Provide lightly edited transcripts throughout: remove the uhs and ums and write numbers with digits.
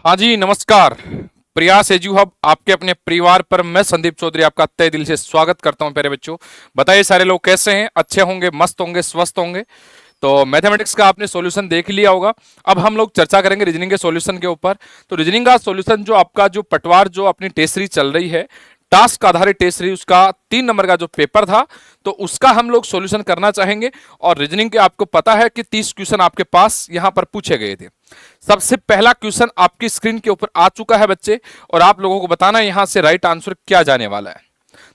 हाँ जी, नमस्कार। प्रयास एजू हब आपके अपने परिवार पर मैं संदीप चौधरी आपका तहे दिल से स्वागत करता हूं। प्यारे बच्चों, बताइए सारे लोग कैसे हैं? अच्छे होंगे, मस्त होंगे, स्वस्थ होंगे। तो मैथमेटिक्स का आपने सॉल्यूशन देख लिया होगा। अब हम लोग चर्चा करेंगे रीजनिंग के सॉल्यूशन के ऊपर। तो रीजनिंग का सॉल्यूशन जो आपका जो पटवार जो अपनी टेस्ट सीरीज चल रही है, टास्क आधारित टेस्ट सीरीज, उसका 3 नंबर का जो पेपर था, तो उसका हम लोग सॉल्यूशन करना चाहेंगे। और रीजनिंग के आपको पता है कि 30 क्वेश्चन आपके पास यहां पर पूछे गए थे। सबसे पहला क्वेश्चन आपकी स्क्रीन के ऊपर आ चुका है बच्चे, और आप लोगों को बताना है यहां से राइट आंसर क्या जाने वाला है।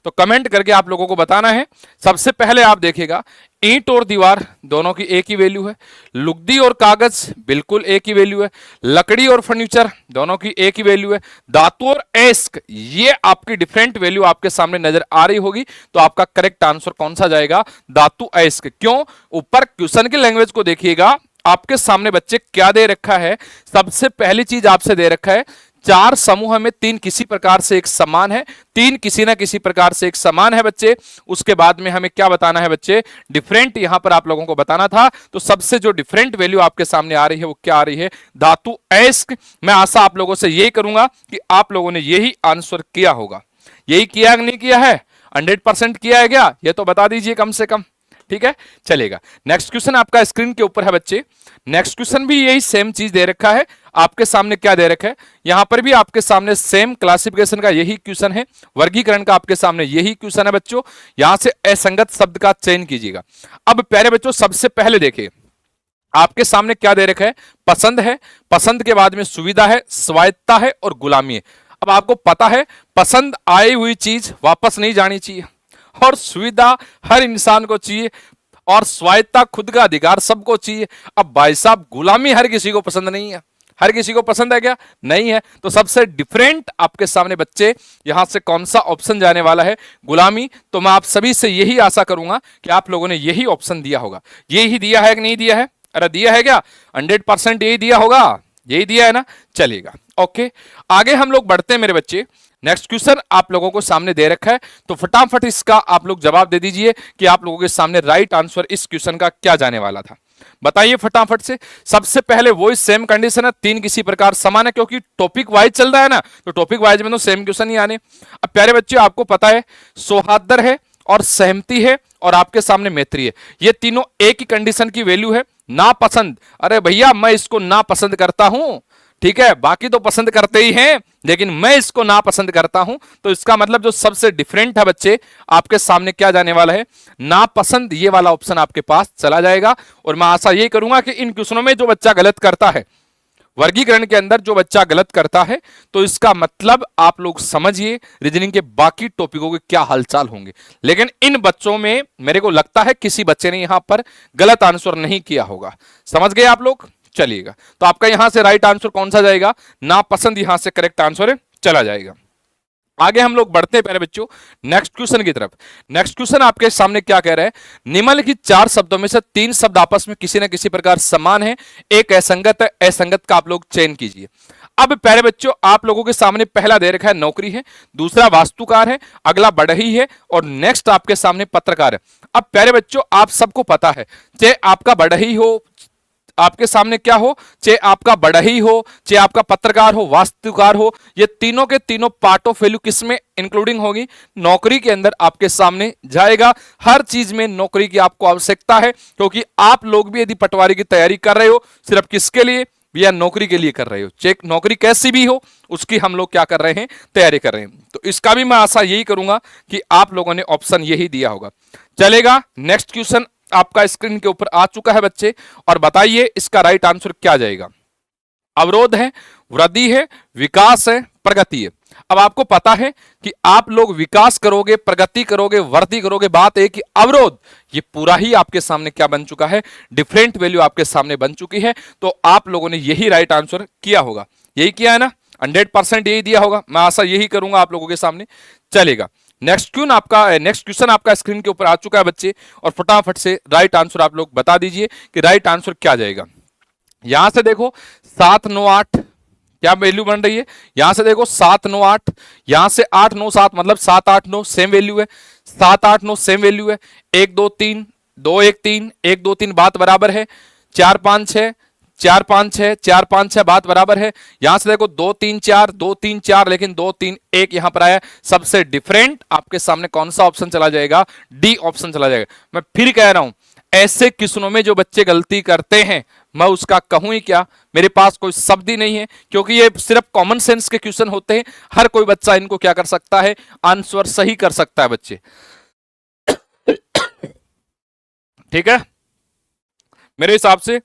तो कमेंट करके आप लोगों को बताना है। सबसे पहले आप देखिएगा, ईंट और दीवार दोनों की एक ही वैल्यू है। लुगदी और कागज बिल्कुल एक ही वैल्यू है। लकड़ी और फर्नीचर दोनों की एक ही वैल्यू है। धातु और एस्क, ये आपकी डिफरेंट वैल्यू आपके सामने नजर आ रही होगी। तो आपका करेक्ट आंसर कौन सा जाएगा? धातु एस्क। क्यों? ऊपर क्वेश्चन की लैंग्वेज को देखिएगा, आपके सामने बच्चे क्या दे रखा है। सबसे पहली चीज आपसे दे रखा है, 4 समूह में 3 किसी प्रकार से एक समान है, 3 किसी ना किसी प्रकार से एक समान है बच्चे। उसके बाद में हमें क्या बताना है बच्चे? डिफरेंट यहां पर आप लोगों को बताना था। तो सबसे जो डिफरेंट वैल्यू आपके सामने आ रही है वो क्या आ रही है? धातु एस्क। मैं आशा आप लोगों से यही करूंगा कि आप लोगों ने यही आंसर किया होगा। यही किया कि नहीं किया है? 100% किया है क्या? ये तो बता दीजिए कम से कम। ठीक है, चलेगा। नेक्स्ट क्वेश्चन आपका स्क्रीन के ऊपर है बच्चे। नेक्स्ट क्वेश्चन भी यही सेम चीज दे रखा है। आपके सामने क्या दे रखा है? यहां पर भी आपके सामने सेम क्लासिफिकेशन का यही क्वेश्चन है, वर्गीकरण का आपके सामने यही क्वेश्चन है बच्चों। यहां से असंगत शब्द का चयन कीजिएगा। अब प्यारे बच्चों, सबसे पहले देखिए आपके सामने क्या दे रखा है? पसंद है, पसंद के बाद में सुविधा है, स्वायत्ता है और गुलामी है। अब आपको पता है, पसंद आई हुई चीज वापस नहीं जानी चाहिए, और सुविधा हर इंसान को चाहिए, और स्वायत्ता खुद का अधिकार सबको चाहिए। अब भाई साहब, गुलामी हर किसी को पसंद नहीं है। हर किसी को पसंद है क्या? नहीं है। तो सबसे डिफरेंट आपके सामने बच्चे यहां से कौन सा ऑप्शन जाने वाला है? गुलामी। तो मैं आप सभी से यही आशा करूंगा कि आप लोगों ने यही ऑप्शन दिया होगा। यही दिया है कि नहीं दिया है? अरे दिया है क्या? 100% यही दिया होगा। यही दिया है ना? चलेगा, ओके। आगे हम लोग बढ़ते हैं मेरे बच्चे। नेक्स्ट क्वेश्चन आप लोगों को सामने दे रखा है, तो फटाफट इसका आप लोग जवाब दे दीजिए कि आप लोगों के सामने राइट आंसर इस क्वेश्चन का क्या जाने वाला था। बताइए फटाफट से। सबसे पहले वही सेम कंडीशन है, 3 किसी प्रकार समान है, क्योंकि टॉपिक वाइज चल रहा है ना, तो टॉपिक वाइज में तो सेम क्वेश्चन ही आने। अब प्यारे बच्चे, आपको पता है सौहार्द है और सहमति है और आपके सामने मैत्री है। ये तीनों एक ही कंडीशन की वैल्यू है। नापसंद, अरे भैया मैं इसको नापसंद करता हूं, ठीक है, बाकी तो पसंद करते ही हैं, लेकिन मैं इसको नापसंद करता हूं। तो इसका मतलब जो सबसे डिफरेंट है बच्चे, आपके सामने क्या जाने वाला है? नापसंद। ये वाला ऑप्शन आपके पास चला जाएगा। और मैं आशा यही करूंगा कि इन क्वेश्चनों में जो बच्चा गलत करता है, वर्गीकरण के अंदर जो बच्चा गलत करता है, तो इसका मतलब आप लोग समझिए रीजनिंग के बाकी टॉपिकों के क्या हालचाल होंगे। लेकिन इन बच्चों में मेरे को लगता है किसी बच्चे ने यहां पर गलत आंसर नहीं किया होगा। समझ गए आप लोग? चलिएगा, तो आपका यहां से राइट आंसर कौन सा जाएगा? नापसंद यहां से करेक्ट आंसर चला जाएगा। आगे हम लोग बढ़ते हैं प्यारे बच्चों नेक्स्ट क्वेश्चन की तरफ। नेक्स्ट क्वेश्चन आपके सामने क्या कह रहा है? निम्नलिखित 4 शब्दों में से 3 शब्द आपस में किसी न किसी प्रकार समान है, एक असंगत है। असंगत का आप लोग चयन कीजिए। अब प्यारे बच्चों, आप लोगों के सामने पहला दे रखा है नौकरी है, दूसरा वास्तुकार है, अगला बढ़ई है, और नेक्स्ट आपके सामने पत्रकार है। अब प्यारे बच्चों, आप सबको पता है, चाहे आपका बढ़ई हो, आपके सामने क्या हो, चाहे आपका बढ़ई हो, चाहे आपका पत्रकार हो, वास्तुकार हो, ये तीनों के तीनों पार्ट ऑफ वैल्यू किसमें इंक्लूडिंग होगी? नौकरी के अंदर आपके सामने जाएगा। हर चीज में नौकरी की आपको आवश्यकता है, क्योंकि आप लोग भी यदि पटवारी की तैयारी कर रहे हो, सिर्फ किसके लिए? या नौकरी के लिए कर रहे हो, चेक नौकरी कैसी भी हो उसकी हम लोग क्या कर रहे हैं? तैयारी कर रहे हैं। तो इसका भी मैं आशा यही करूंगा कि आप लोगों ने ऑप्शन यही दिया होगा। चलेगा, नेक्स्ट क्वेश्चन आपका स्क्रीन के ऊपर आ चुका है बच्चे, और बताइए इसका राइट आंसर क्या जाएगा? अवरोध है, वृद्धि है, विकास है, प्रगति है। अब आपको पता है कि आप लोग विकास करोगे, प्रगति करोगे, वृद्धि करोगे, बात है कि अवरोध, ये पूरा ही आपके सामने क्या बन चुका है? डिफरेंट वैल्यू आपके सामने बन चुकी है। तो आप लोगों ने यही राइट आंसर किया होगा। यही किया है ना? 100% यही दिया होगा। मैं आशा यही करूंगा आप लोगों के सामने। चलेगा, नेक्स्ट क्वेश्चन आपका स्क्रीन के ऊपर आ चुका है बच्चे, और फटाफट से राइट आंसर आप लोग बता दीजिए कि राइट आंसर क्या जाएगा। यहां से देखो 7 9 8 क्या वैल्यू बन रही है? यहां से देखो 7 9 8, यहां से 8 9 7, मतलब 7 8 9 सेम वैल्यू है। 7 8 9 सेम वैल्यू है। 1 2 3 2 1 3 1 2 3 बात बराबर है। 4 5 6 4 5 6, 4 5 6 बात बराबर है। यहां से देखो 2 3 4, 2 3 4, लेकिन 2 3 1 यहां पर आया। सबसे डिफरेंट आपके सामने कौन सा ऑप्शन चला जाएगा? डी ऑप्शन चला जाएगा। मैं फिर कह रहा हूं, ऐसे क्वेश्चनों में जो बच्चे गलती करते हैं, मैं उसका कहूं ही क्या, मेरे पास कोई शब्द ही नहीं है, क्योंकि ये सिर्फ कॉमन सेंस के क्वेश्चन होते हैं। हर कोई बच्चा इनको क्या कर सकता है? आंसर सही कर सकता है बच्चे। ठीक है, मेरे हिसाब से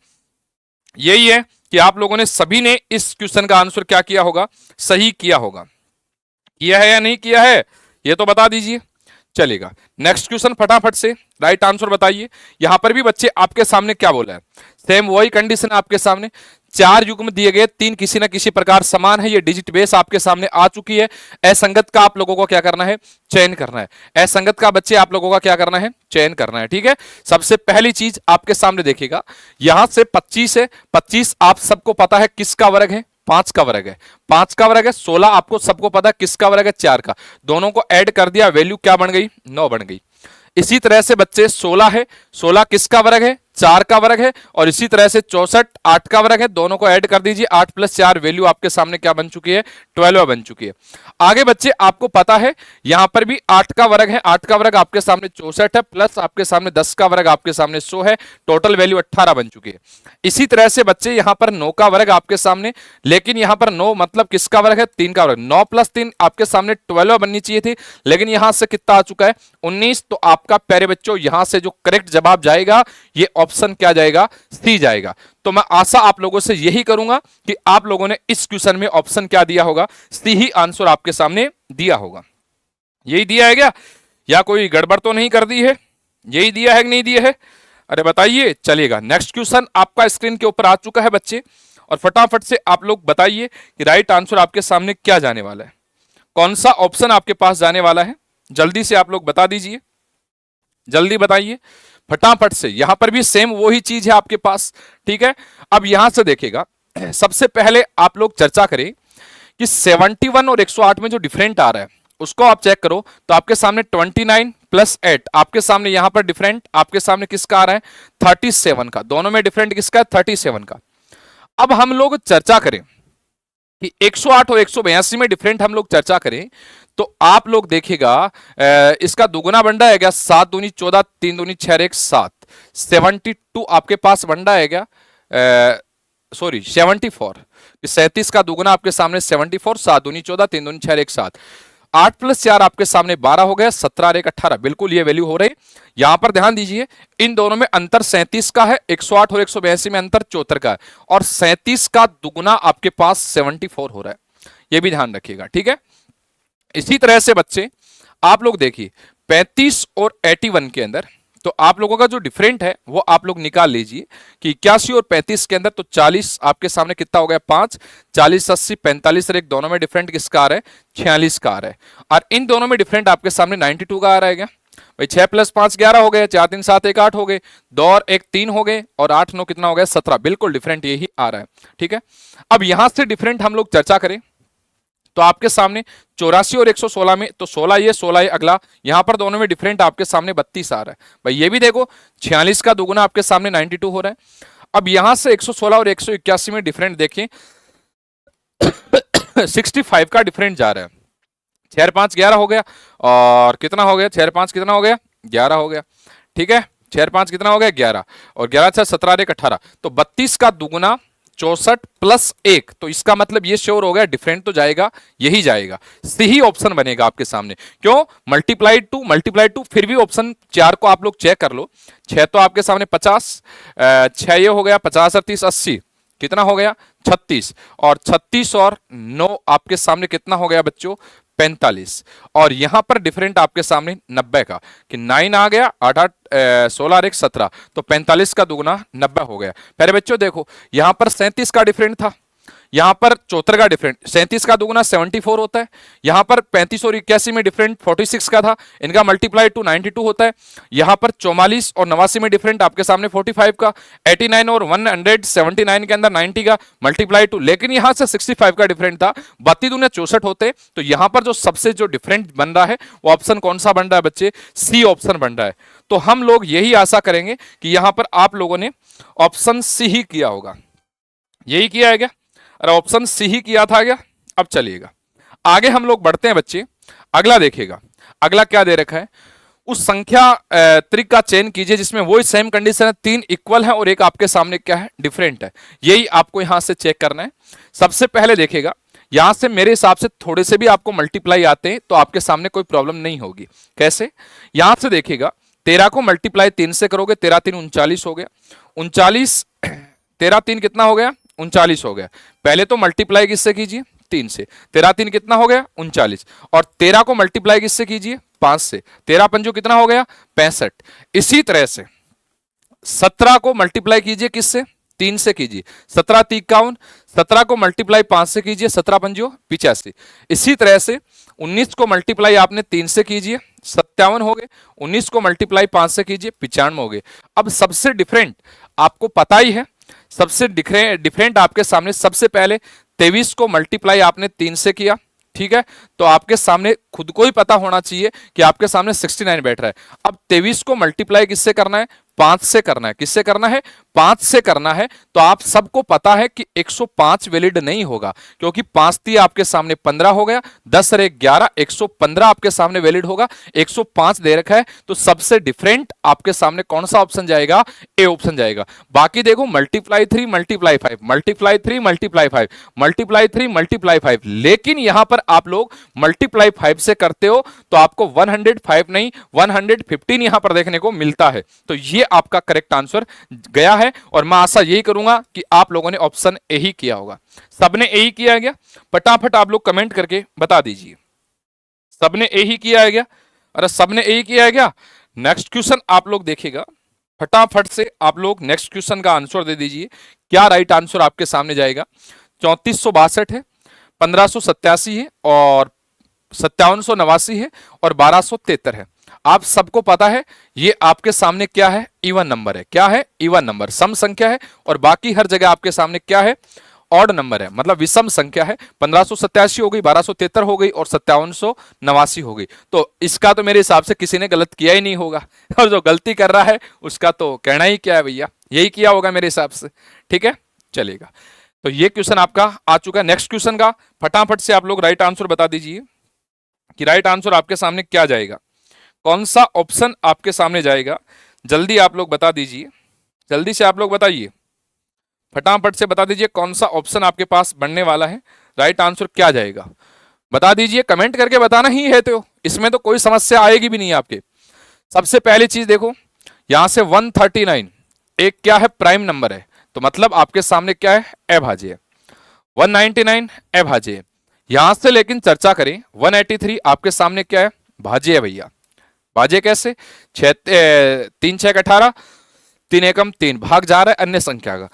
यही है कि आप लोगों ने सभी ने इस क्वेश्चन का आंसर क्या किया होगा? सही किया होगा। किया है या नहीं किया है, ये तो बता दीजिए। चलेगा, नेक्स्ट क्वेश्चन फटाफट से राइट आंसर बताइए। यहां पर भी बच्चे आपके सामने क्या बोला है? सेम वही कंडीशन आपके सामने, 4 युग्म दिए गए, 3 किसी ना किसी प्रकार समान है। ये डिजिट बेस आपके सामने आ चुकी है। असंगत का आप लोगों को क्या करना है? चयन करना है। असंगत का बच्चे आप लोगों का क्या करना है? चयन करना है। ठीक है, सबसे पहली चीज आपके सामने देखिएगा, यहां से 25 है। 25 आप सबको पता है किसका वर्ग है? 5 का वर्ग है। 5 का वर्ग है 16, आपको सबको पता है किसका वर्ग है? 4 का। दोनों को ऐड कर दिया, वैल्यू क्या बन गई? 9 बन गई। इसी तरह से बच्चे 16 है, 16 किसका वर्ग है? 4 का वर्ग है। और इसी तरह से 64 8 का वर्ग है। दोनों को ऐड कर दीजिए, 8 + 4 वैल्यू आपके सामने क्या बन चुकी है? 12 बन चुकी है। आगे बच्चे आपको पता है यहां पर भी 8 का वर्ग है। 8 का वर्ग आपके सामने 64 है, प्लस आपके सामने 10 का वर्ग आपके सामने 100 है। टोटल वैल्यू 18 बन चुकी है। इसी तरह से बच्चे यहां पर 9 का वर्ग आपके सामने, लेकिन यहां पर 9 मतलब किसका वर्ग है? 3 का वर्ग। 9 + 3 आपके सामने 12 बननी चाहिए थी, लेकिन यहां से कितना आ चुका है? 19। तो आपका प्यारे बच्चों यहां से जो करेक्ट जवाब जाएगा, ये ऑप्शन क्या जाएगा? सी जाएगा। तो मैं आशा आप लोगों से यही करूंगा कि आप लोगों ने इस क्वेश्चन में ऑप्शन क्या दिया होगा? सी ही आंसर आपके सामने दिया होगा। यही दिया है क्या, या कोई गड़बड़ तो नहीं कर दी है? यही दिया है कि नहीं दिया है? अरे बताइए। चलेगा, नेक्स्ट क्वेश्चन आपका स्क्रीन के ऊपर आ चुका है बच्चे, और फटाफट से आप लोग बताइए कि राइट आंसर आपके सामने क्या जाने वाला है, कौन सा ऑप्शन आपके पास जाने वाला है। जल्दी से आप लोग बता दीजिए, जल्दी बताइए फटाफट से। यहां पर भी सेम वही चीज है आपके पास। ठीक है, अब यहां से देखिएगा, सबसे पहले आप लोग चर्चा करें कि 71 और 108 में जो डिफरेंट आ रहा है उसको आप चेक करो। तो आपके सामने 29 + 8, आपके सामने यहां पर डिफरेंट आपके सामने किसका आ रहा है? 37 का। दोनों में डिफरेंट किसका है? 37 का। अब हम लोग चर्चा करें कि 108 और 182 में डिफरेंट हम लोग चर्चा करें, तो आप लोग देखिएगा इसका दुगुना बन जाएगा। 7 दूनी 14, 3 दूनी 6 1 7, 72 आपके पास बन जाएगा। सॉरी 74, 37 का दुगुना आपके सामने 74, 7 दूनी 14, 3 दूनी 6 1 7, 8 + 4 आपके सामने 12 हो गया, 17 और 1 18। बिल्कुल ये वैल्यू हो रही। यहां पर ध्यान दीजिए, इन दोनों में अंतर 37 का है, 108 और 182 में अंतर 74 का है, और 37 का दुगुना आपके पास 74 हो रहा है। ये भी ध्यान रखिएगा। ठीक है, इसी तरह से बच्चे आप लोग देखिए 35 और 81 के अंदर, तो आप लोगों का जो डिफरेंट है वो आप लोग निकाल लीजिए कि 81 और 35 के अंदर। तो 40 आपके सामने कितना हो गया? 5, 40 80, 45 और 1, दोनों में डिफरेंट किसका आ रहा है? 46 का आ रहा है। और इन दोनों में डिफरेंट आपके सामने 92 का आ रहा है क्या भाई? 6 + 5 11 हो गए, 4 3 7 1 8 हो गए, 2 और 1 3 हो गए, और 8 9 कितना हो गया? 17। बिल्कुल डिफरेंट यही आ रहा है। ठीक है, अब यहां से डिफरेंट हम लोग चर्चा करें तो आपके सामने 84 और 116 में, तो 16 ये 16 ये अगला, यहां पर दोनों में डिफरेंट आपके सामने 32 आ रहा है। भाई ये भी देखो 46 का दुगुना आपके सामने 92 हो रहा है। अब यहां से 116 और 181 में डिफरेंट देखें 65 का डिफरेंट जा रहा है। 6 और 5 11 हो गया, और कितना हो गया? 6 और 5 कितना हो गया? 11 हो गया। ठीक है, 6 और 5 कितना हो गया? 11, और 11 6 17 और 1 18, तो 32 का दुगुना 64 + 1, तो इसका मतलब ये श्योर हो गया डिफरेंट तो जाएगा, यही जाएगा। सही ऑप्शन बनेगा आपके सामने। क्यों? मल्टीप्लाइड टू, फिर भी ऑप्शन 4 को आप लोग चेक कर लो। 6 तो आपके सामने 50, 6 ये हो गया 50 और 30 80, कितना हो गया? 36, और 36 और 9 आपके सामने कितना हो गया बच्चों? 45, और यहां पर डिफरेंट आपके सामने 90 का, कि 9 आ गया, 8 8 16 और 1 17, तो 45 का दुगुना 90 हो गया। पहले बच्चों देखो यहां पर 37 का डिफरेंट था, यहां पर 74 का डिफरेंट, 37 का दुगुना 74 होता है। यहां पर 35 और 81 में डिफरेंट 46 का था, इनका मल्टीप्लाई टू 92 होता है। यहां पर 44 और 89 में डिफरेंट आपके सामने 45 का, 89 और 179 के अंदर 90 का मल्टीप्लाई टू, लेकिन यहां से 65 का डिफरेंट था, 32 दूने 64 होते। तो यहां पर जो सबसे जो डिफरेंट बन रहा है वो ऑप्शन कौन सा बन रहा है बच्चे? सी ऑप्शन बन रहा है। तो हम लोग यही आशा करेंगे कि यहां पर आप लोगों ने ऑप्शन सी ही किया होगा। यही किया है क्या? अरे ऑप्शन सी ही किया था क्या? अब चलिएगा आगे हम लोग बढ़ते हैं बच्चे। अगला देखिएगा, अगला क्या दे रखा है, उस संख्या त्रिक का चयन कीजिए जिसमें वही सेम कंडीशन है, 3 इक्वल है और एक आपके सामने क्या है, डिफरेंट है। यही आपको यहां से चेक करना है। सबसे पहले देखिएगा, यहां से मेरे हिसाब से थोड़े से भी आपको मल्टीप्लाई आते हैं तो आपके सामने कोई प्रॉब्लम नहीं होगी। कैसे? यहां से देखिएगा, 13 को मल्टीप्लाई 3 से करोगे, 13 3 39 हो गया। 39 13 3 कितना हो गया? 39 हो गया। पहले तो मल्टीप्लाई किससे कीजिए? 3 से। 13 3 कितना हो गया? 39। और 13 को मल्टीप्लाई किससे कीजिए? 5 से। 13 पंजो कितना हो गया? 65। इसी तरह से 17 को मल्टीप्लाई कीजिए किससे? 3 से कीजिए। 17 3 51। 17 को मल्टीप्लाई 5 से कीजिए, 17 पंजो 85। इसी तरह से 19 को मल्टीप्लाई आपने 3 से कीजिए, 57 हो गए। 19 को मल्टीप्लाई 5 से कीजिए, 95 हो गए। अब सबसे डिफरेंट आपको पता ही है, सबसे डिफरेंट आपके सामने सबसे पहले 23 को मल्टीप्लाई आपने 3 से किया, ठीक है, तो आपके सामने खुद को ही पता होना चाहिए कि आपके सामने 69 बैठ रहा है। अब 23 को मल्टीप्लाई किससे करना है? 5 से करना है। किससे करना है? 5 से करना है। तो आप सबको पता है कि 105 वैलिड नहीं होगा, क्योंकि 5 3 आपके सामने 15 हो गया, 10 और 1 11, 115 आपके सामने वैलिड होगा। 105 दे रखा है, तो सबसे डिफरेंट आपके सामने कौन सा ऑप्शन जाएगा? ए ऑप्शन जाएगा। बाकी देखो, multiply 3 multiply 5, multiply 3 multiply 5, multiply 3 multiply 5, लेकिन यहां पर आप लोग मल्टीप्लाई 5 से करते हो तो आपको 105 नहीं 115 यहां पर देखने को मिलता है। तो ये आपका करेक्ट आंसर गया है, और मैं आशा यही करूंगा कि आप लोगों ने ऑप्शन ए ही किया होगा। सबने ए ही किया गया? फटाफट आप लोग कमेंट करके बता दीजिए, सबने ए ही किया है क्या? अरे सबने ए ही किया है क्या? नेक्स्ट क्वेश्चन आप लोग देखिएगा, फटाफट से आप लोग नेक्स्ट क्वेश्चन का आंसर दे दीजिए। क्या राइट आंसर आपके सामने जाएगा? 3462 है, 1587 है, और 5789 है, और 1273 है। आप सबको पता है ये आपके सामने क्या है? इवन नंबर है। क्या है? इवन नंबर, सम संख्या है। और बाकी हर जगह आपके सामने क्या है? ऑड नंबर है, मतलब विषम संख्या है। 1587 हो गई, 1273 हो गई, और 5789 हो गई। तो इसका तो मेरे हिसाब से किसी ने गलत किया ही नहीं होगा, और जो गलती कर रहा है उसका तो कहना ही क्या है भैया, यही किया होगा मेरे हिसाब से। ठीक है, चलेगा। तो ये क्वेश्चन आपका आ चुका है। नेक्स्ट क्वेश्चन का फटाफट से आप लोग राइट आंसर बता दीजिए कि राइट आंसर आपके सामने क्या जाएगा, कौन सा ऑप्शन आपके सामने जाएगा। जल्दी आप लोग बता दीजिए, जल्दी से आप लोग बताइए, फटाफट से बता दीजिए कौन सा ऑप्शन आपके पास बनने वाला है, राइट आंसर क्या जाएगा, बता दीजिए। कमेंट करके बताना ही है, तो इसमें तो कोई समस्या आएगी भी नहीं आपके। सबसे पहली चीज देखो, यहां से 139 एक क्या है? प्राइम नंबर है, तो मतलब आपके सामने क्या है? अभाज्य। 199 अभाज्य। यहां से लेकिन चर्चा करें, 183 आपके सामने क्या है? भाज्य है भैया। भाज्य कैसे? 3 6 18, 3 एकम 3, भाग जा रहा है अन्य संख्या का।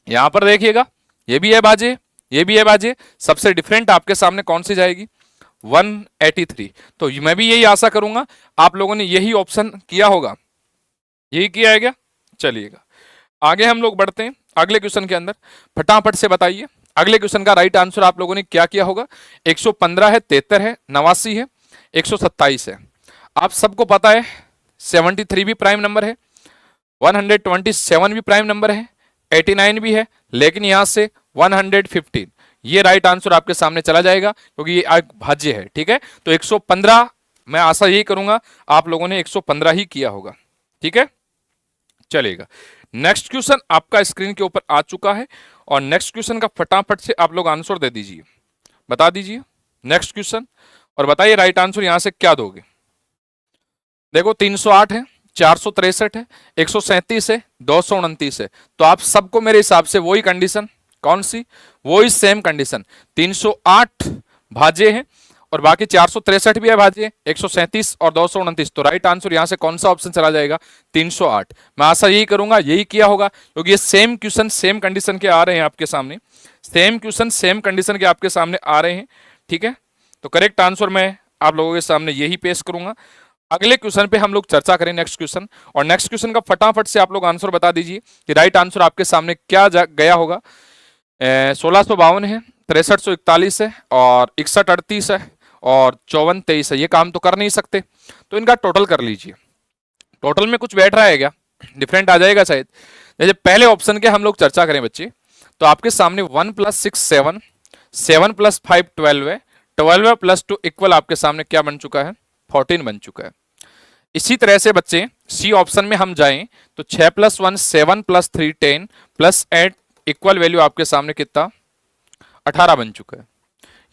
यहां पर देखिएगा, ये भी है भाज्य, ये भी है भाज्य। सबसे डिफरेंट आपके सामने कौन सी जाएगी? 183। तो मैं भी यही आशा करूंगा आप लोगों ने यही ऑप्शन किया होगा। यही किया है क्या? चलिएगा आगे हम लोग बढ़ते हैं अगले क्वेश्चन के अंदर। फटाफट से बताइए अगले क्वेश्चन का राइट आंसर आप लोगों ने क्या किया होगा। 115 है, 73 है, 89 है, 127 है। आप सबको पता है 73 भी प्राइम नंबर है, 127 भी प्राइम नंबर है, 89 भी है, लेकिन यहां से 115 ये राइट आंसर आपके सामने चला जाएगा, क्योंकि ये भाज्य है। ठीक है, तो 115 मैं आशा यही करूंगा आप लोगों ने 115 ही किया होगा। ठीक है, चलेगा। नेक्स्ट क्वेश्चन आपका स्क्रीन के ऊपर आ चुका है, और नेक्स्ट क्वेश्चन का फटाफट से आप लोग आंसर दे दीजिए, बता दीजिए नेक्स्ट क्वेश्चन, और बताइए राइट आंसर यहां से क्या दोगे। देखो 308 है, 463 है, 137 है, 229 है। तो आप सबको मेरे हिसाब से वही कंडीशन, कौन सी? वही सेम कंडीशन, 308 भाज्य है, और बाकी 463 भी है भाज्य, 137 और 229। तो राइट आंसर यहां से कौन सा ऑप्शन चला जाएगा? 308। मैं आशा यही करूंगा यही किया होगा, क्योंकि ये सेम क्वेश्चन सेम कंडीशन के आ रहे हैं आपके सामने, सेम क्वेश्चन सेम कंडीशन के आपके सामने आ रहे हैं। ठीक है, तो करेक्ट आंसर मैं आप लोगों के सामने यही पेश करूंगा। अगले क्वेश्चन पे हम लोग चर्चा करें, नेक्स्ट क्वेश्चन, और नेक्स्ट क्वेश्चन का फटाफट से आप लोग आंसर बता दीजिए कि राइट आंसर आपके सामने क्या गया होगा। 1652 है, 6341 है, और 6138 है, और 5423 है। ये काम तो कर नहीं सकते, तो इनका टोटल कर लीजिए। टोटल में कुछ बैठ रहा है क्या? डिफरेंट आ जाएगा शायद। जैसे पहले ऑप्शन के हम लोग चर्चा करें बच्चे, तो आपके सामने 1 + 6 7, 7 + 5 12 है, 12 + 2 इक्वल आपके सामने क्या बन चुका है, 14 बन चुका है। इसी तरह से बच्चे सी ऑप्शन में हम जाएं तो 6 + 1 7 + 3 10 + 8 इक्वल वैल्यू आपके सामने कितना, 18 बन चुका है।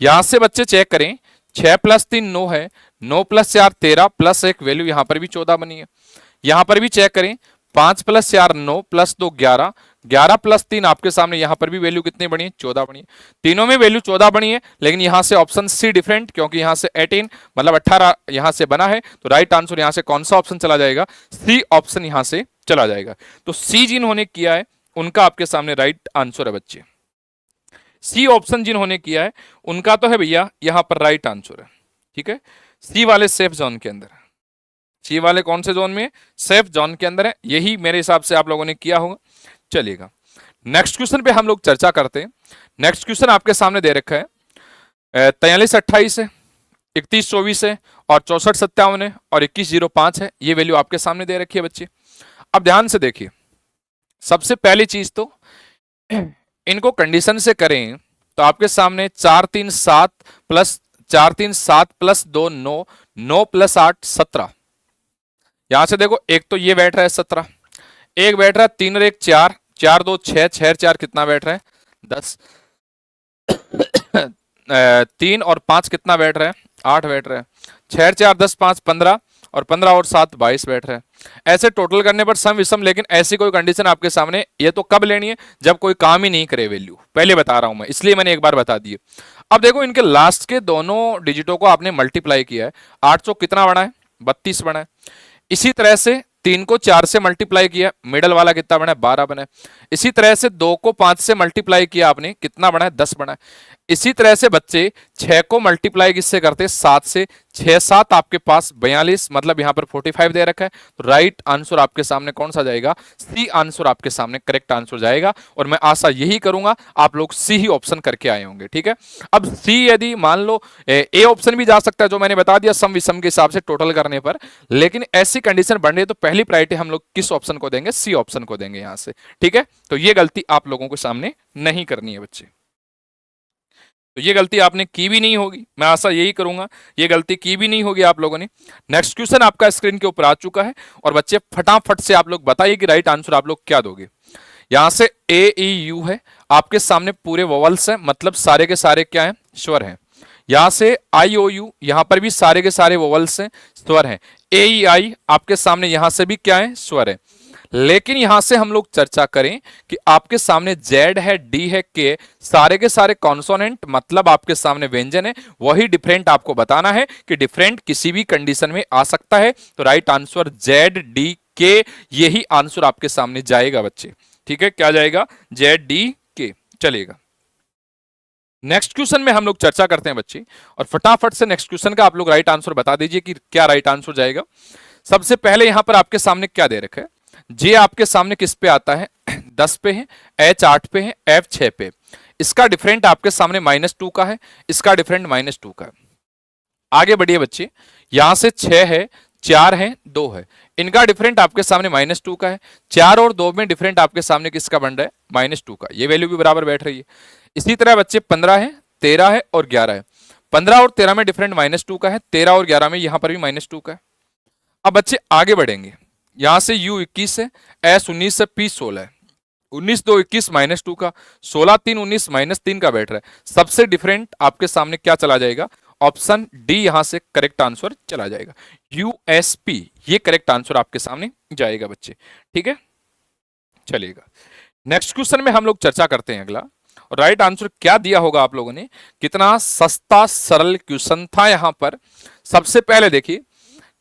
यहां से बच्चे चेक करें, 6 + 3 9 है, 9 + 4 13 + 1 वैल्यू यहां पर भी 14 बनी है। यहां पर भी चेक करें, 5 + 4 9 + 2 11, 11 + 3 आपके सामने यहां पर भी वैल्यू कितनी बनी है, 14 बनी है। तीनों में वैल्यू 14 बनी है, लेकिन यहां से ऑप्शन सी डिफरेंट, क्योंकि यहां से 18 मतलब 18 यहां से बना है, तो राइट आंसर यहां से कौन सा ऑप्शन चला जाएगा, सी ऑप्शन यहां से चला जाएगा। तो सी जिन्होंने किया है उनका आपके सामने राइट आंसर है बच्चे। सी ऑप्शन जिन्होंने किया है उनका तो है भैया यहां पर राइट आंसर है। ठीक है, सी वाले सेफ जोन के अंदर है। सी वाले कौन से जोन में, सेफ जोन के अंदर है। यही मेरे हिसाब से आप लोगों ने किया होगा। चलिएगा नेक्स्ट क्वेश्चन पे हम लोग चर्चा करते हैं। नेक्स्ट क्वेश्चन आपके सामने दे रखा है 43 28 है, 31 24 है, और 64 57 है, और 21 05 है। ये वैल्यू आपके सामने दे रखी है बच्चे। अब ध्यान से देखिए, सबसे पहली चीज तो इनको कंडीशन से करें तो आपके सामने 4 3 7 प्लस 4 3 7 + 2 9, 9 + 8 17। यहां से देखो, एक तो ये बैठ रहा है 17, एक बैठ रहा है 3 और 1 4, 4 2 6, 6 और 4 कितना बैठ रहा है 10, 3 और 5 कितना बैठ रहा है 8 बैठ रहा है, 6 और 4 10 5 15, और 15 और 7 22 बैठ रहा है। ऐसे टोटल करने पर सम विषम, लेकिन ऐसी कोई कंडीशन आपके सामने ये तो कब लेनी है, जब कोई काम ही नहीं करे वैल्यू। पहले बता रहा हूं मैं, इसलिए मैंने एक बार बता दिए। अब देखो, इनके लास्ट के दोनों डिजिटों को आपने मल्टीप्लाई किया है, 8 चौक कितना बना है 32 बना है। इसी तरह से 3 को 4 से मल्टीप्लाई किया, मिडल वाला कितना बना है 12 बना है। इसी तरह से 2 को 5 से मल्टीप्लाई किया आपने, कितना बना है 10 बना है। इसी तरह से बच्चे 6 को मल्टीप्लाई किससे करते हैं 7 से, 6 7 आपके पास 42, मतलब यहां पर 45 दे रखा है। तो राइट आंसर आपके सामने कौन सा जाएगा, सी आंसर आपके सामने करेक्ट आंसर जाएगा। और मैं आशा यही करूंगा आप लोग सी ही ऑप्शन करके आए होंगे। ठीक है, अब सी यदि मान लो ए ऑप्शन भी जा सकता है, जो मैंने बता दिया सम विषम के हिसाब से टोटल करने पर, लेकिन ऐसी कंडीशन बन रही है तो पहली प्रायोरिटी हम लोग किस ऑप्शन को देंगे, सी ऑप्शन को देंगे यहां से। ठीक है, तो ये गलती आप लोगों के सामने नहीं करनी है बच्चे। तो ये गलती आपने की भी नहीं होगी, मैं आशा यही करूंगा ये गलती की भी नहीं होगी आप लोगों ने। नेक्स्ट क्वेश्चन आपका स्क्रीन के ऊपर आ चुका है, और बच्चे फटाफट से आप लोग बताइए कि राइट आंसर आप लोग क्या दोगे। यहां से ए ई यू है, आपके सामने पूरे वोवल्स हैं, मतलब सारे के सारे क्या हैं, स्वर हैं। यहां से आई ओ यू, यहां पर भी सारे के सारे वोवल्स हैं, स्वर हैं। ए ई आई आपके सामने यहां से भी क्या है, स्वर है। लेकिन यहां से हम लोग चर्चा करें कि आपके सामने जेड है, डी है, के, सारे के सारे कॉन्सोनेंट, मतलब आपके सामने व्यंजन है, वही डिफरेंट आपको बताना है कि डिफरेंट किसी भी कंडीशन में आ सकता है। तो राइट आंसर जेड डी के, यही आंसर आपके सामने जाएगा बच्चे। ठीक है, क्या जाएगा, जेड डी के चलेगा। नेक्स्ट क्वेश्चन में हम लोग चर्चा करते हैं बच्चे, और फटाफट से नेक्स्ट क्वेश्चन का आप लोग राइट आंसर बता दीजिए कि क्या राइट आंसर जाएगा। सबसे पहले यहां पर आपके सामने क्या दे रखा है, जे आपके सामने किस पे आता है 10 पे है, एच 8 पे है, एफ 6 पे। इसका डिफरेंट आपके सामने -2 का है, इसका डिफरेंट -2 का है। आगे बढ़िए बच्चे, यहां से 6 है, 4 है, 2 है, इनका डिफरेंट आपके सामने -2 का है। 4 और 2 में डिफरेंट आपके सामने किसका बन रहा है, -2 का। ये वैल्यू भी बराबर बैठ रही है। इसी तरह बच्चे 15 है, 13 है और 11 है। 15 और 13 में डिफरेंट -2 का है, 13 और 11 में यहां पर भी -2 का है। अब बच्चे आगे बढ़ेंगे, यहां से U 21 है, S 19 से, P 16 है। 19 2 21 -2 का, 16 3 19 -3 का बैठ रहा है। सबसे डिफरेंट आपके सामने क्या चला जाएगा, ऑप्शन डी यहां से करेक्ट आंसर चला जाएगा। USP ये करेक्ट आंसर आपके सामने जाएगा बच्चे। ठीक है, चलिएगा नेक्स्ट क्वेश्चन में हम लोग चर्चा करते हैं अगला। और राइट आंसर क्या दिया होगा आप लोगों ने, कितना सस्ता सरल क्वेश्चन था यहां पर। सबसे पहले देखिए,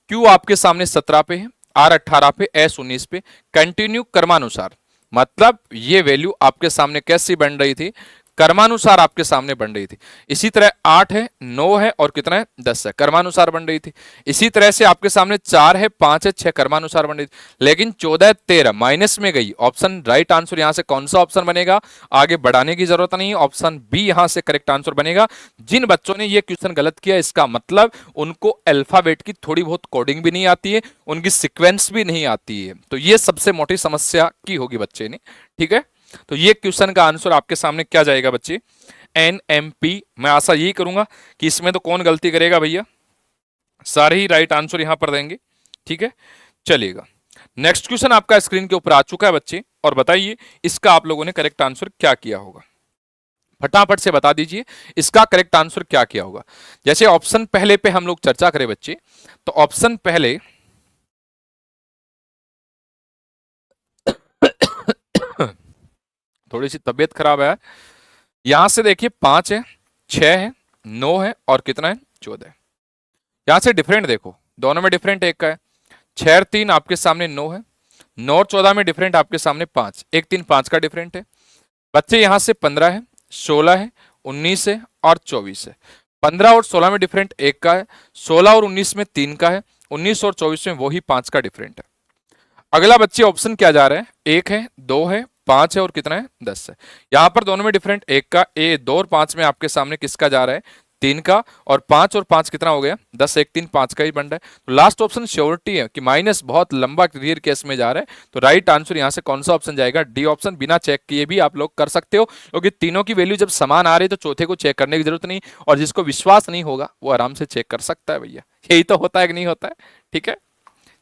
Q आपके सामने 17 पे है, R 18 पे, S 19 पे, कंटिन्यू क्रमानुसार, मतलब ये वैल्यू आपके सामने कैसी बन रही थी, कर्मानुसार आपके सामने बन रही थी। इसी तरह 8 है, 9 है और कितना है 10 है, कर्मानुसार बन रही थी। इसी तरह से आपके सामने 4 है, 5 है, 6 कर्मानुसार बन रही थी। लेकिन 14 13 माइनस में गई। ऑप्शन राइट आंसर यहां से कौन सा ऑप्शन बनेगा, आगे बढ़ाने की जरूरत नहीं, ऑप्शन बी यहां से करेक्ट आंसर बनेगा। जिन बच्चों ने ये क्वेश्चन गलत किया इसका मतलब उनको अल्फाबेट की थोड़ी बहुत कोडिंग भी नहीं आती है, उनकी सीक्वेंस भी नहीं आती है, तो ये सबसे मोटी समस्या की होगी बच्चे ने। ठीक है, तो ये क्वेश्चन का आंसर आपके सामने क्या जाएगा बच्चे, NMP। मैं आशा यही करूंगा कि इसमें तो कौन गलती करेगा भैया, सारे ही राइट आंसर यहां पर देंगे। ठीक है, चलिएगा। नेक्स्ट क्वेश्चन आपका स्क्रीन के ऊपर आ चुका है बच्चे, और बताइए इसका आप लोगों ने करेक्ट आंसर क्या किया होगा, फटाफट से बता दीजिए इसका करेक्ट आंसर क्या किया होगा। जैसे ऑप्शन पहले पे हम लोग चर्चा करें बच्चे, तो ऑप्शन पहले थोड़ी सी तबीयत खराब है, यहां से देखिए 5 है, 6 है, 9 है और कितना है 14 है। यहां से डिफरेंट देखो, दोनों में डिफरेंट एक का है। 6 और 3 आपके सामने 9 है, 9 और 14 में डिफरेंट आपके सामने 5, 1 3 5 का डिफरेंट है। बच्चे यहां से 15 है, 16 है, 19 है और 24 है। 15 और 16 में डिफरेंट एक का है, 16 और 19 में 3 का है, 19 और 24 में वही 5 का डिफरेंट है। अगला बच्चे ऑप्शन क्या जा रहा है, 1 है, 2 है, 5 है और कितना है 10 है। यहां पर दोनों में डिफरेंट एक का, 2 और 5 में आपके सामने किसका जा रहा है 3 का, और 5 और 5 कितना हो गया 10, 1 3 5 का ही बन रहा है। तो लास्ट ऑप्शन श्योरिटी है कि माइनस बहुत लंबा क्लियर केस में जा रहा है, तो राइट आंसर यहां से कौन सा ऑप्शन जाएगा, डी ऑप्शन। बिना चेक किए भी आप लोग कर सकते हो, क्योंकि तीनों की वैल्यू जब समान आ रही है तो चौथे को चेक करने की जरूरत नहीं, और जिसको विश्वास नहीं होगा वो आराम से चेक कर सकता है भैया, यही तो होता है कि नहीं होता है। ठीक है,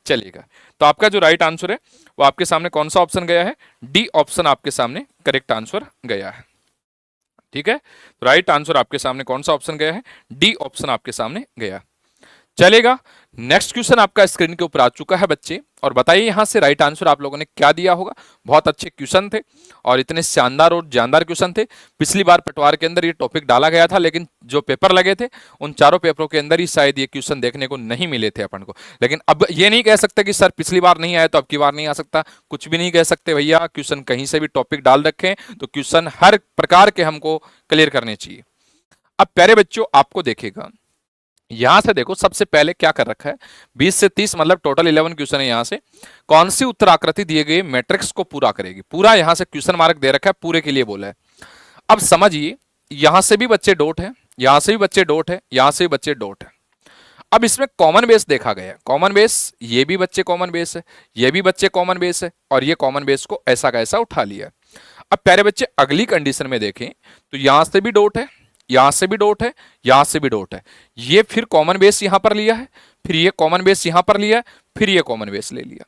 चलिएगा। तो आपका जो राइट आंसर है वो आपके सामने कौन सा ऑप्शन गया है, डी ऑप्शन आपके सामने करेक्ट आंसर गया है। ठीक है, तो राइट आंसर आपके सामने कौन सा ऑप्शन गया है, डी ऑप्शन आपके सामने गया। चलेगा, नेक्स्ट क्वेश्चन आपका स्क्रीन के ऊपर आ चुका है बच्चे, और बताइए यहां से राइट आंसर आप लोगों ने क्या दिया होगा। बहुत अच्छे क्वेश्चन थे और इतने शानदार और जानदार क्वेश्चन थे। पिछली बार पटवार के अंदर ये टॉपिक डाला गया था, लेकिन जो पेपर लगे थे उन चारों पेपरों के अंदर ही शायद ये क्वेश्चन देखने को नहीं मिले थे अपन को। लेकिन अब ये नहीं कह सकते कि सर पिछली बार नहीं आया तो अब की बार नहीं आ सकता, कुछ भी नहीं कह सकते भैया। क्वेश्चन कहीं से भी टॉपिक डाल रखें तो क्वेश्चन हर प्रकार के हमको क्लियर करने चाहिए। अब प्यारे बच्चों आपको देखेगा, यहां से देखो सबसे पहले क्या कर रखा है, 20 से 30 मतलब टोटल 11 क्वेश्चन है। यहां से कौन सी उत्तर आकृति दिए गए मैट्रिक्स को पूरा करेगी, पूरा यहां से क्वेश्चन मार्क दे रखा है, पूरे के लिए बोला है। अब समझिए, यहां से भी बच्चे डॉट है, यहां से भी बच्चे डॉट है, यहां से भी बच्चे डॉट है। अब इसमें कॉमन बेस देखा गया है, कॉमन बेस ये भी बच्चे कॉमन बेस है, ये भी बच्चे कॉमन बेस है, और ये कॉमन बेस को ऐसा का ऐसा उठा लिया। अब प्यारे बच्चे अगली कंडीशन में देखें तो यहां से भी डॉट है, यहां से भी डॉट है, यहां से भी डॉट है, ये फिर कॉमन बेस यहां पर लिया है, फिर ये कॉमन बेस यहां पर लिया है, फिर ये कॉमन बेस ले लिया।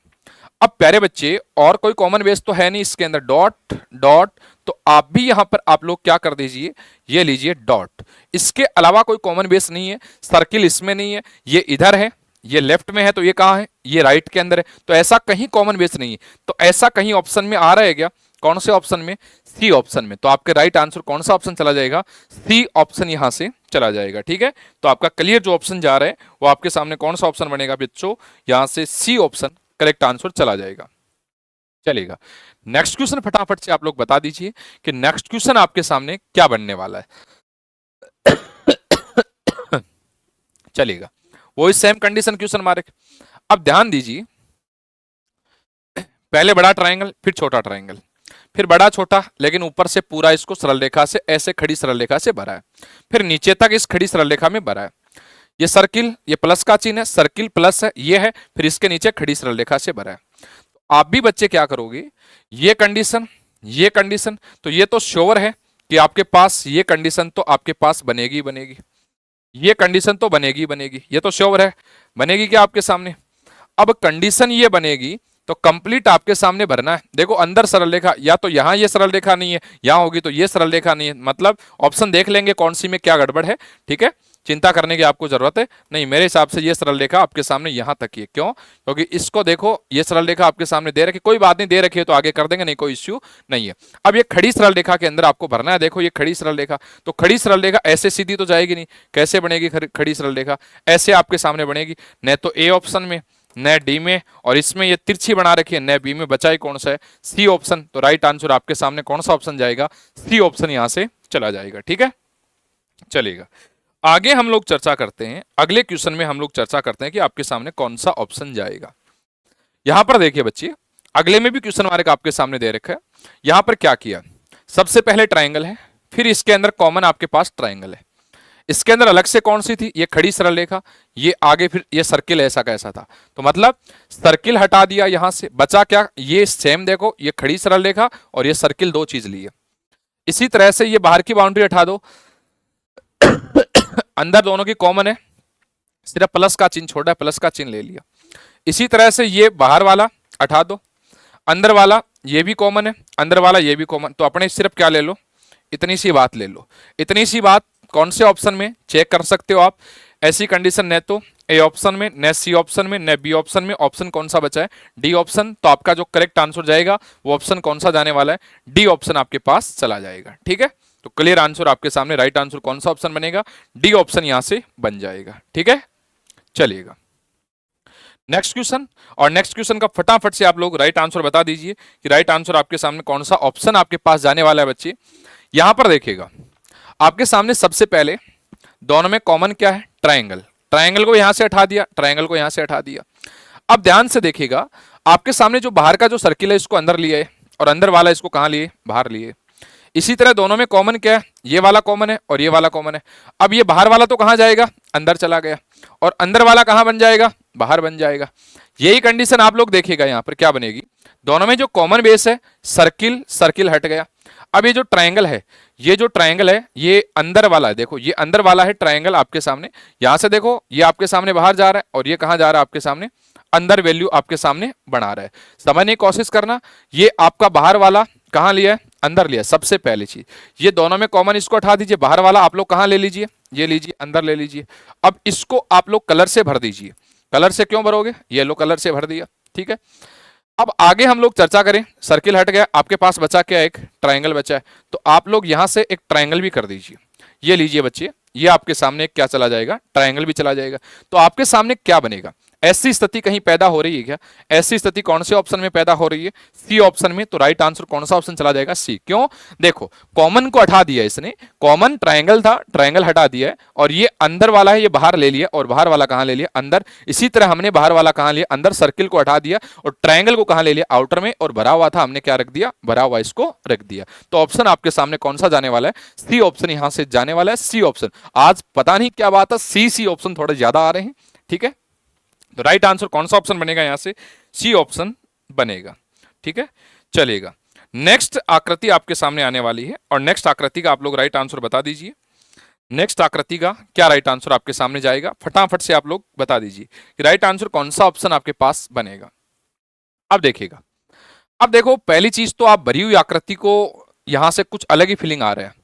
अब प्यारे बच्चे और कोई कॉमन बेस तो है नहीं इसके अंदर, डॉट डॉट, तो आप भी यहां पर आप लोग क्या कर दीजिए, ये लीजिए डॉट। इसके अलावा कोई कॉमन बेस नहीं है, सर्किल इसमें नहीं है, ये इधर है, ये लेफ्ट में है, तो ये कहां है, ये राइट के अंदर है, तो ऐसा कहीं कॉमन बेस नहीं है। तो ऐसा कहीं ऑप्शन में आ रहा है क्या, कौन से ऑप्शन में, सी ऑप्शन में। तो आपके राइट आंसर कौन सा ऑप्शन चला जाएगा, सी ऑप्शन यहां से चला जाएगा। ठीक है, तो आपका क्लियर जो ऑप्शन जा रहा है वो आपके सामने कौन सा ऑप्शन बनेगा बच्चों, यहां से सी ऑप्शन करेक्ट आंसर चला जाएगा। चलेगा, नेक्स्ट क्वेश्चन फटाफट से आप लोग बता दीजिए कि नेक्स्ट क्वेश्चन आपके सामने क्या बनने वाला है। चलेगा, वही सेम कंडीशन क्वेश्चन मारे। अब ध्यान दीजिए, पहले बड़ा ट्रायंगल, फिर छोटा ट्रायंगल, फिर बड़ा छोटा, लेकिन ऊपर से पूरा इसको सरल रेखा से ऐसे खड़ी सरल रेखा से भरा है, फिर नीचे तक इस खड़ी सरल रेखा में भरा है। ये सर्किल, ये प्लस का चिन्ह है, सर्किल प्लस है, ये है, फिर इसके नीचे खड़ी सरल रेखा से भरा है। तो आप भी बच्चे क्या करोगे, ये कंडीशन, ये कंडीशन, तो ये तो श्योर है कि आपके पास ये कंडीशन तो आपके पास बनेगी बनेगी, ये कंडीशन तो बनेगी बनेगी, ये तो श्योर है बनेगी क्या आपके सामने। अब कंडीशन ये बनेगी तो कंप्लीट आपके सामने भरना है। देखो अंदर सरल रेखा, या तो यहां ये सरल रेखा नहीं है, यहां होगी तो ये सरल रेखा नहीं है, मतलब ऑप्शन देख लेंगे कौन सी में क्या गड़बड़ है। ठीक है, चिंता करने की आपको जरूरत है नहीं, मेरे हिसाब से ये सरल रेखा आपके सामने यहां तक ही है। क्यों, क्योंकि इसको देखो, ये सरल रेखा आपके सामने दे रखी, कोई बात नहीं, दे रखी है तो आगे कर देंगे, नहीं कोई इश्यू नहीं है। अब ये खड़ी सरल रेखा के अंदर आपको भरना है। देखो ये खड़ी सरल रेखा, तो खड़ी सरल रेखा ऐसे सीधी तो जाएगी नहीं, कैसे बनेगी खड़ी सरल रेखा, ऐसे आपके सामने बनेगी, न तो ए ऑप्शन में, न डी में, और इसमें ये तिरछी बना रखी है न बी में, बचा ही कौन सा है, सी ऑप्शन। तो राइट आंसर आपके सामने कौन सा ऑप्शन जाएगा, सी ऑप्शन यहां से चला जाएगा। ठीक है, चलेगा। आगे हम लोग चर्चा करते हैं, अगले क्वेश्चन में हम लोग चर्चा करते हैं कि आपके सामने कौन सा ऑप्शन जाएगा। यहां पर देखिए बच्चे, अगले में भी क्वेश्चन मार्क आपके सामने दे रखा है। यहां पर क्या किया, सबसे पहले ट्राइंगल है, फिर इसके अंदर कॉमन आपके पास ट्राइंगल है, इसके अंदर अलग से कौन सी थी, ये खड़ी सरल रेखा, ये आगे फिर ये सर्किल ऐसा कैसा था। तो मतलब सर्किल हटा दिया यहां से, बचा क्या, ये सेम देखो, ये खड़ी सरल रेखा और ये सर्किल, दो चीज ली है। इसी तरह से ये बाहर की बाउंड्री हटा दो, अंदर दोनों की कॉमन है, सिर्फ प्लस का चिन्ह छोड़ा है, प्लस का चिन्ह ले लिया। इसी तरह से ये बाहर वाला हटा दो, अंदर वाला ये भी कॉमन है, अंदर वाला ये भी कॉमन, तो अपने सिर्फ क्या ले लो, इतनी सी बात ले लो। इतनी सी बात कौन से ऑप्शन में चेक कर सकते हो आप, ऐसी कंडीशन न तो ए ऑप्शन में, न सी ऑप्शन में, न बी ऑप्शन में, ऑप्शन कौन सा बचा है, डी ऑप्शन। तो आपका जो करेक्ट आंसर जाएगा वो ऑप्शन कौन सा जाने वाला है, डी ऑप्शन आपके पास चला जाएगा। ठीक है, तो क्लियर आंसर आपके सामने, राइट आंसर कौन सा ऑप्शन बनेगा, डी ऑप्शन यहां से बन जाएगा। ठीक है, चलिएगा नेक्स्ट क्वेश्चन, और नेक्स्ट क्वेश्चन का फटाफट से आप लोग राइट आंसर बता दीजिए कि राइट आंसर आपके सामने कौन सा ऑप्शन आपके पास जाने वाला है बच्चे। यहां पर देखिएगा, आपके सामने सबसे पहले दोनों में कॉमन क्या है, ट्राइंगल, ट्राइंगल को यहां से हटा दिया, ट्राइंगल को यहां से हटा दिया। अब ध्यान से देखिएगा, आपके सामने जो बाहर का जो सर्किल है इसको अंदर लिए और अंदर वाला इसको कहां लिए, बाहर लिए। इसी तरह दोनों में कॉमन क्या है, ये वाला कॉमन है और ये वाला कॉमन है। अब ये बाहर वाला तो कहां जाएगा, अंदर चला गया, और अंदर वाला कहां बन जाएगा, बाहर बन जाएगा। यही कंडीशन आप लोग देखिएगा यहां पर क्या बनेगी, दोनों में जो कॉमन बेस है सर्किल, सर्किल हट गया। अब ये जो ट्राइंगल है, ये जो ट्राइंगल है ये अंदर वाला है, देखो ये अंदर वाला है ट्राइंगल आपके सामने, यहां से देखो ये आपके सामने बाहर जा रहा है और ये कहां जा रहा है आपके सामने अंदर, वैल्यू आपके सामने बना रहा है। समझने की कोशिश करना, ये आपका बाहर वाला कहां लिया है, अंदर लिया। सबसे पहली चीज ये दोनों में कॉमन, इसको हटा दीजिए, बाहर वाला आप लोग कहां ले लीजिए, ये लीजिए, अंदर ले लीजिए। अब इसको आप लोग कलर से भर दीजिए, कलर से क्यों भरोगे, येलो कलर से भर दिया। ठीक है, अब आगे हम लोग चर्चा करें, सर्किल हट गया, आपके पास बचा क्या, एक ट्राइंगल बचा है, तो आप लोग यहां से एक ट्राइंगल भी कर दीजिए। ये लीजिए बच्चे, ये आपके सामने क्या चला जाएगा, ट्राइंगल भी चला जाएगा। तो आपके सामने क्या बनेगा, ऐसी स्थिति कहीं पैदा हो रही है क्या, ऐसी स्थिति कौन से ऑप्शन में पैदा हो रही है, सी ऑप्शन में। तो राइट आंसर कौन सा ऑप्शन चला जाएगा, सी। क्यों, देखो कॉमन को हटा दिया इसने, कॉमन ट्राइंगल था, ट्राइंगल हटा दिया है, और ये अंदर वाला है, ये बाहर ले लिया, और बाहर वाला कहां ले लिया, अंदर। इसी तरह हमने बाहर वाला कहां लिया, अंदर, सर्किल को हटा दिया, और ट्राइंगल को कहां ले लिया, आउटर में, और भरा हुआ था हमने क्या रख दिया, भरा हुआ इसको रख दिया। तो ऑप्शन आपके सामने कौन सा जाने वाला है, सी ऑप्शन यहां से जाने वाला है, सी ऑप्शन। आज पता नहीं क्या बात है, सी ऑप्शन थोड़े ज्यादा आ रहे हैं। ठीक है, तो राइट आंसर कौन सा ऑप्शन बनेगा, यहां से सी ऑप्शन बनेगा। ठीक है, चलेगा। नेक्स्ट आकृति आपके सामने आने वाली है, और नेक्स्ट आकृति का आप लोग राइट आंसर बता दीजिए। नेक्स्ट आकृति का क्या राइट आंसर आपके सामने जाएगा, फटाफट से आप लोग बता दीजिए कि राइट आंसर कौन सा ऑप्शन आपके पास बनेगा। अब देखिएगा, अब देखो पहली चीज तो आप भरी हुई आकृति को यहां से कुछ अलग ही फीलिंग आ रहा है।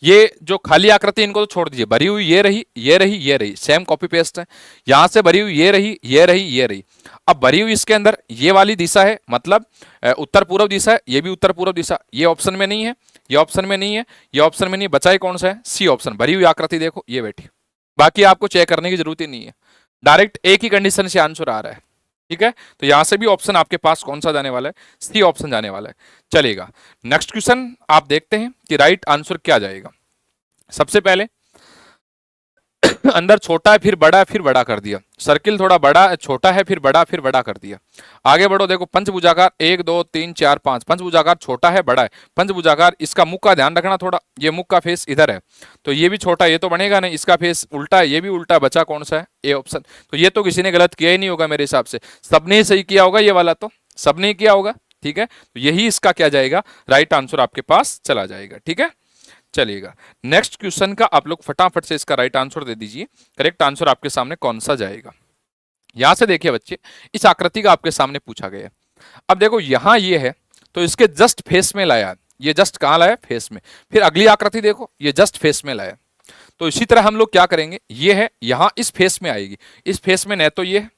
ये जो खाली आकृति इनको तो छोड़ दीजिए, भरी हुई ये रही, ये रही, ये रही, सेम कॉपी पेस्ट है। यहां से भरी हुई ये रही, ये रही, ये रही। अब भरी हुई इसके अंदर ये वाली दिशा है, मतलब उत्तर पूर्व दिशा है, ये भी उत्तर पूर्व दिशा, ये ऑप्शन में नहीं है, ये ऑप्शन में नहीं है, ये ऑप्शन में नहीं, बचा ही कौन सा है, सी ऑप्शन। भरी हुई आकृति देखो ये बैठी, बाकी आपको चेक करने की जरूरत ही नहीं है, डायरेक्ट एक ही कंडीशन से आंसर आ रहा है। ठीक है, तो यहां से भी ऑप्शन आपके पास कौन सा जाने वाला है, सी ऑप्शन जाने वाला है। चलेगा, नेक्स्ट क्वेश्चन आप देखते हैं कि राइट आंसर क्या जाएगा। सबसे पहले अंदर छोटा है फिर बड़ा है फिर बड़ा कर दिया, सर्किल थोड़ा बड़ा छोटा है फिर बड़ा कर दिया। आगे बढ़ो, देखो पंचभुजाकार 1 2 3 4 5, पंचभुजाकार छोटा है बड़ा है, पंचभुजाकार इसका मुख का ध्यान रखना थोड़ा, ये मुख का फेस इधर है तो ये भी छोटा, ये तो बनेगा नहीं, इसका फेस उल्टा है, ये भी उल्टा, बचा कौन सा है, ए ऑप्शन। तो ये तो किसी ने गलत किया ही नहीं होगा मेरे हिसाब से, सबने ही सही किया होगा, ये वाला तो सबने ही किया होगा। ठीक है, तो यही इसका क्या जाएगा, राइट आंसर आपके पास चला जाएगा। ठीक है, चलिएगा नेक्स्ट क्वेश्चन का आप लोग फटाफट से इसका राइट आंसर दे दीजिए, करेक्ट आंसर आपके सामने कौन सा जाएगा। यहां से देखिए बच्चे, इस आकृति का आपके सामने पूछा गया है। अब देखो यहां ये है तो इसके जस्ट फेस में लाया, ये जस्ट कहां लाया, फेस में। फिर अगली आकृति देखो, ये जस्ट फेस में लाया। तो इसी तरह हम लोग क्या करेंगे, ये है यहां इस फेस में आएगी, इस फेस में न तो ये है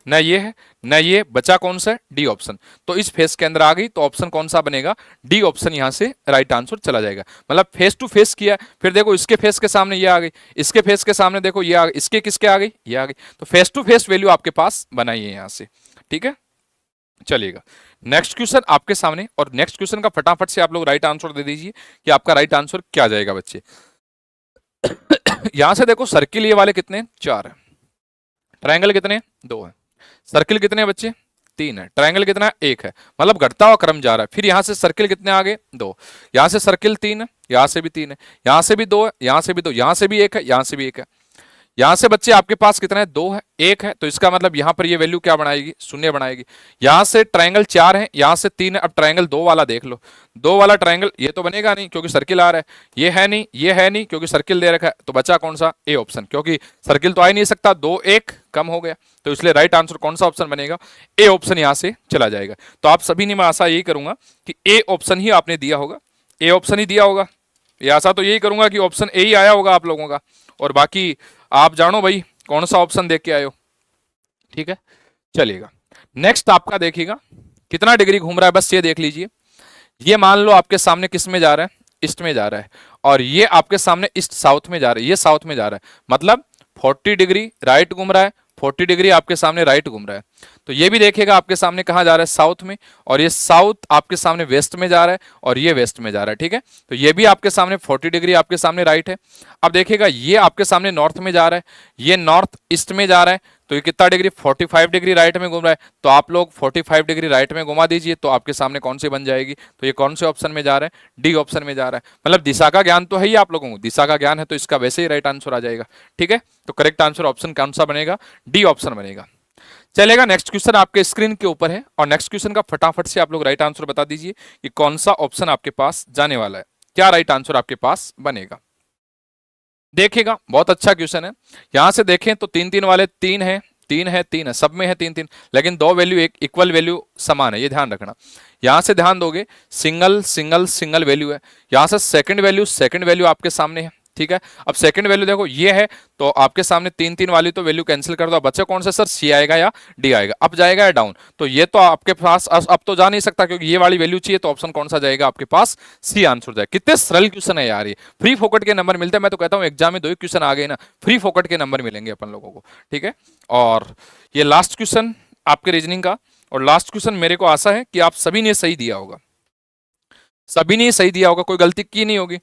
न ये है न ये, बचा कौन सा है, डी ऑप्शन। तो इस फेस के अंदर आ गई तो ऑप्शन कौन सा बनेगा, डी ऑप्शन यहां से राइट आंसर चला जाएगा। मतलब फेस टू फेस किया, फिर देखो इसके फेस के सामने ये आ गई, इसके फेस के सामने देखो ये आ गई, इसके किसके आ गई, ये आ गई। तो फेस टू फेस वैल्यू आपके पास बनाई है यहां से। ठीक है, चलिएगा नेक्स्ट क्वेश्चन आपके सामने, और नेक्स्ट क्वेश्चन का फटाफट से आप लोग राइट आंसर दे दीजिए कि आपका राइट आंसर क्या जाएगा बच्चे। यहां से देखो सर्किल ये वाले कितने, 4 है, ट्रायंगल कितने, 2 है, सर्किल कितने बच्चे, 3 है, ट्रायंगल कितना, 1 है, मतलब घटता हुआ क्रम जा रहा है। फिर यहां से सर्किल कितने आ गए, 2, यहां से सर्किल 3 है, यहां से भी 3 है, यहां से भी 2 है, यहां से भी 2, यहां से भी 1 है, यहां से भी 1 है, यहां से बच्चे आपके पास कितना है, 2 है, 1 है, तो इसका मतलब यहां पर ये वैल्यू क्या बनाएगी, शून्य बनाएगी। यहां से ट्रायंगल 4 है, यहां से 3 है, अब ट्रायंगल 2 वाला देख लो, 2 वाला ट्रायंगल ये तो बनेगा नहीं क्योंकि सर्किल आ रहा है, ये है नहीं, ये है नहीं क्योंकि सर्किल दे रखा है, तो बचा कौन सा, ए ऑप्शन, क्योंकि सर्किल तो आ ही नहीं सकता, 2 1 कम हो गया, तो इसलिए राइट आंसर कौन सा ऑप्शन बनेगा, ए ऑप्शन यहां से चला जाएगा। तो आप सभी ने मैं आशा यही करूंगा कि ए ऑप्शन ही आपने दिया होगा, ए ऑप्शन ही दिया होगा, ये आशा तो यही करूंगा कि ऑप्शन ए ही आया होगा आप लोगों का, और बाकी आप जानो भाई कौन सा ऑप्शन देख के आए हो, ठीक है। चलिएगा नेक्स्ट आपका देखिएगा कितना डिग्री घूम रहा है, बस ये देख लीजिए। ये मान लो आपके सामने किस में जा रहा है, ईस्ट में जा रहा है, और ये आपके सामने ईस्ट साउथ में जा रहा है, ये साउथ में जा रहा है, मतलब 40 डिग्री राइट घूम रहा है, 40 डिग्री आपके सामने राइट घूम रहा है। तो ये भी देखिएगा आपके सामने कहाँ जा रहा है, साउथ में, और ये साउथ आपके सामने वेस्ट में जा रहा है, और ये वेस्ट में जा रहा है, ठीक है। तो ये भी आपके सामने 40 डिग्री आपके सामने राइट है। अब देखिएगा ये आपके सामने नॉर्थ में जा रहा है, ये नॉर्थ ईस्ट में जा रहा है, तो ये कितना डिग्री, 45 डिग्री राइट में घूम रहा है, तो आप लोग 45 डिग्री राइट में घुमा दीजिए, तो आपके सामने कौन सी बन जाएगी, तो ये कौन से ऑप्शन में जा रहा है, डी ऑप्शन में जा रहा है। मतलब दिशा का ज्ञान तो है ही आप लोगों को, दिशा का ज्ञान है तो इसका वैसे ही राइट आंसर आ जाएगा, ठीक है। तो करेक्ट आंसर ऑप्शन कौन सा बनेगा, डी ऑप्शन बनेगा। चलेगा नेक्स्ट क्वेश्चन आपके स्क्रीन के ऊपर है, और नेक्स्ट क्वेश्चन का फटाफट से आप लोग राइट आंसर बता दीजिए कि कौन सा ऑप्शन आपके पास जाने वाला है, क्या राइट आंसर आपके पास बनेगा। देखिएगा बहुत अच्छा क्वेश्चन है, यहां से देखें तो 3 3 वाले 3 है, 3 है, 3 है, सब में है 3 3, लेकिन 2 वैल्यू एक इक्वल वैल्यू समान है, ये ध्यान रखना। यहां से ध्यान दोगे सिंगल सिंगल सिंगल वैल्यू है, यहां से सेकंड वैल्यू आपके सामने है, ठीक है। अब सेकंड वैल्यू देखो ये है, तो आपके सामने 3 3 वाली तो वैल्यू कैंसिल कर दो, बच्चे कौन सा सर, सी आएगा या डी आएगा, अप जाएगा या डाउन, तो ये तो आपके पास अब तो जा नहीं सकता क्योंकि ये वाली वैल्यू चाहिए, तो ऑप्शन कौन सा जाएगा आपके पास, सी आंसर जाएगा। कितने सरल क्वेश्चन है यार, ये फ्री फोकट के नंबर मिलते हैं, मैं तो कहता हूँ एग्जाम में 2 ही क्वेश्चन आ गए ना, फ्री फोकट के नंबर मिलेंगे अपन लोगों को, ठीक है। और ये लास्ट क्वेश्चन आपके रीजनिंग का, और लास्ट क्वेश्चन मेरे को आशा है कि आप सभी ने सही दिया होगा, सभी ने सही दिया होगा, कोई गलती की नहीं होगी।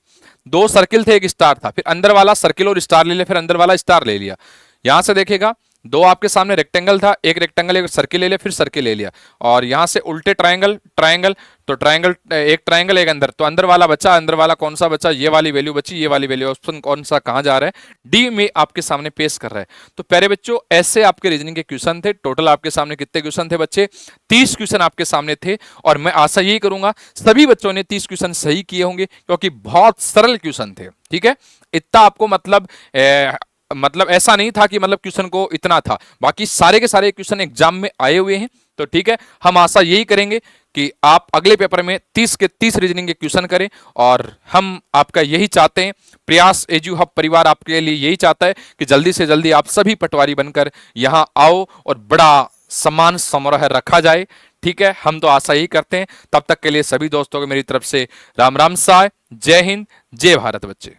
2 सर्किल थे, 1 स्टार था, फिर अंदर वाला सर्किल और स्टार ले लिया, फिर अंदर वाला स्टार ले लिया। यहां से देखेगा 2 आपके सामने रेक्टेंगल था, एक रेक्टेंगल एक सर्किल ले लिया, फिर सर्किल ले लिया, और यहां से उल्टे ट्रायंगल ट्रायंगल, तो ट्रायंगल एक ट्रायंगल एक अंदर, तो अंदर वाला बचा, अंदर वाला कौन सा बचा, ये वाली वैल्यू बची, ये वाली वैल्यू, ऑप्शन कौन सा कहां जा रहा है, डी में आपके सामने पेश कर रहा है। तो प्यारे बच्चों ऐसे आपके रीजनिंग के क्वेश्चन थे, टोटल आपके सामने कितने क्वेश्चन थे बच्चे, 30 क्वेश्चन आपके सामने थे, और मैं आशा यही करूंगा सभी बच्चों ने 30 क्वेश्चन सही किए होंगे, क्योंकि बहुत सरल क्वेश्चन थे, ठीक है। इतना आपको मतलब ऐसा नहीं था कि मतलब क्वेश्चन को इतना था, बाकी सारे के सारे क्वेश्चन एग्जाम में आए हुए हैं, तो ठीक है। हम आशा यही करेंगे कि आप अगले पेपर में 30 के 30 रीजनिंग के क्वेश्चन करें, और हम आपका यही चाहते हैं, प्रयास एजू हब परिवार आपके लिए यही चाहता है कि जल्दी से जल्दी आप सभी पटवारी बनकर यहां आओ और बड़ा सम्मान समारोह रखा जाए, ठीक है। हम तो आशा यही करते हैं। तब तक के लिए सभी दोस्तों को मेरी तरफ से राम राम साय, जय हिंद, जय भारत बच्चे।